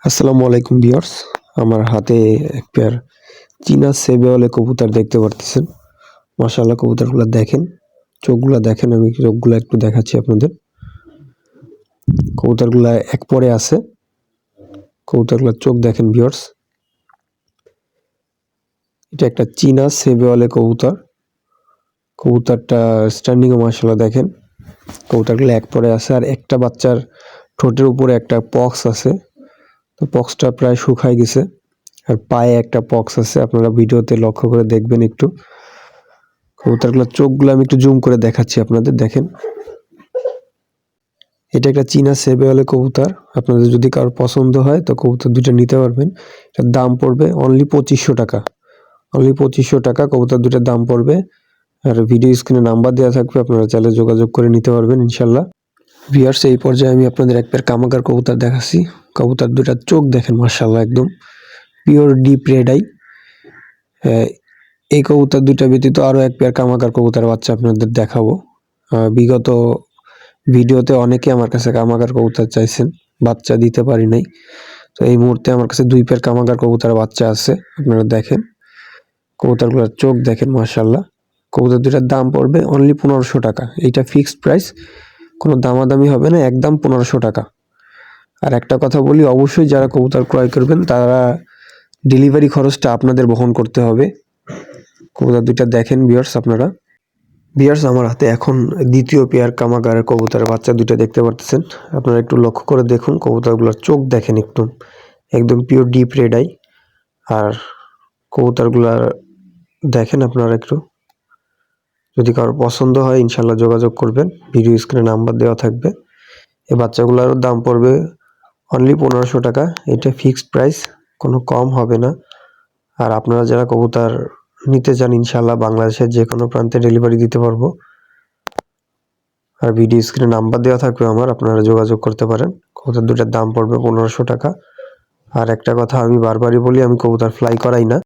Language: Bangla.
আসসালামু আলাইকুম ভিউয়ার্স। আমার হাতে এক পেয়ার চীনা সেবেওয়ালে কবুতর দেখতে পারতেছেন। মাশাআল্লাহ কবুতরগুলা দেখেন, চোখগুলা দেখেন, আমি চোখগুলা একটু দেখাচ্ছি আপনাদের। কবুতরগুলা এক পরে আছে। কবুতরগুলার চোখ দেখেন ভিউয়ার্স। এটা একটা চীনা সেবেওয়ালে কবুতর। কবুতরটা স্ট্যান্ডিং ও মাশাআল্লাহ দেখেন। কবুতরগুলা এক পরে আছে আর একটা বাচ্চার ঠোঁটের উপরে একটা পক্স আছে। তো পক্সটা প্রায় শুকায় গেছে। আর পায়ে একটা পক্স আছে, আপনারা ভিডিওতে লক্ষ্য করে দেখবেন একটু। কবুতরগুলোর চোখগুলো আমি একটু জুম করে দেখাচ্ছি আপনাদের, দেখেন। এটা একটা চীনা সেবেওয়ালে কবুতর। আপনাদের যদি কারোর পছন্দ হয় তো কবুতর দুটো নিতে পারবেন। এটার দাম পড়বে অনলি 2500 টাকা। অনলি 2500 টাকা কবুতর দুটোর দাম পড়বে। আর ভিডিও স্ক্রিনে নাম্বার দেওয়া থাকবে, আপনারা চাইলে যোগাযোগ করে নিতে পারবেন ইনশাল্লাহ। ভিউয়ার্স, এই পর্যায়ে আমি আপনাদের এক পেয়ার কামাগার কবুতর দেখাচ্ছি। কবুতর দুটার চোখ দেখেন মাশাআল্লাহ, একদম পিওর ডিপ রেড আই। এই কবুতর দুইটা ব্যতীত আরো এক পেয়ার কামাগার কবুতর বাচ্চা আপনাদের দেখাবো। বিগত ভিডিওতে অনেকে আমার কাছে কামাগার কবুতর চাইছেন, বাচ্চা দিতে পারি নাই। তো এই মুহূর্তে আমার কাছে দুই পেয়ার কামাগার কবুতর বাচ্চা আছে, আপনারা দেখেন। কবুতরগুলোর চোখ দেখেন মাশাআল্লাহ। কবুতর দুটার দাম পড়বে অনলি 1500 টাকা। এইটা ফিক্সড প্রাইস, কোনো দামাদামি হবে না, একদম 1500 টাকা। আর একটা কথা বলি, অবশ্যই যারা কবুতর ক্রয় করবেন তারা ডেলিভারি খরচটা আপনাদের বহন করতে হবে। কবুতর দুইটা দেখেন ভিউয়ার্স আপনারা। ভিউয়ার্স, আমার হাতে এখন দ্বিতীয় পেয়ার কামাগারের কবুতরের বাচ্চা দুইটা দেখতে পারতেছেন। আপনারা একটু লক্ষ্য করে দেখুন, কবুতরগুলোর চোখ দেখেন, একদম পিওর ডিপ রেড আই। আর কবুতরগুলার দেখেন আপনারা একটু। যদি কারোর পছন্দ হয় ইনশাল্লাহ যোগাযোগ করবেন, ভিডিও স্ক্রিনে নাম্বার দেওয়া থাকবে। এই বাচ্চাগুলোরও দাম পড়বে অনলি 1500 টাকা। এটা ফিক্সড প্রাইস, কোনো কম হবে না। আর আপনারা যারা কবুতর নিতে চান ইনশাল্লাহ বাংলাদেশের যে কোনো প্রান্তে ডেলিভারি দিতে পারবো। আর ভিডিও স্ক্রিনে নাম্বার দেওয়া থাকবে আমার, আপনারা যোগাযোগ করতে পারেন। কবুতর দুটার দাম পড়বে 1500 টাকা। আর একটা কথা আমি বারবারই বলি, আমি কবুতর ফ্লাই করাই না।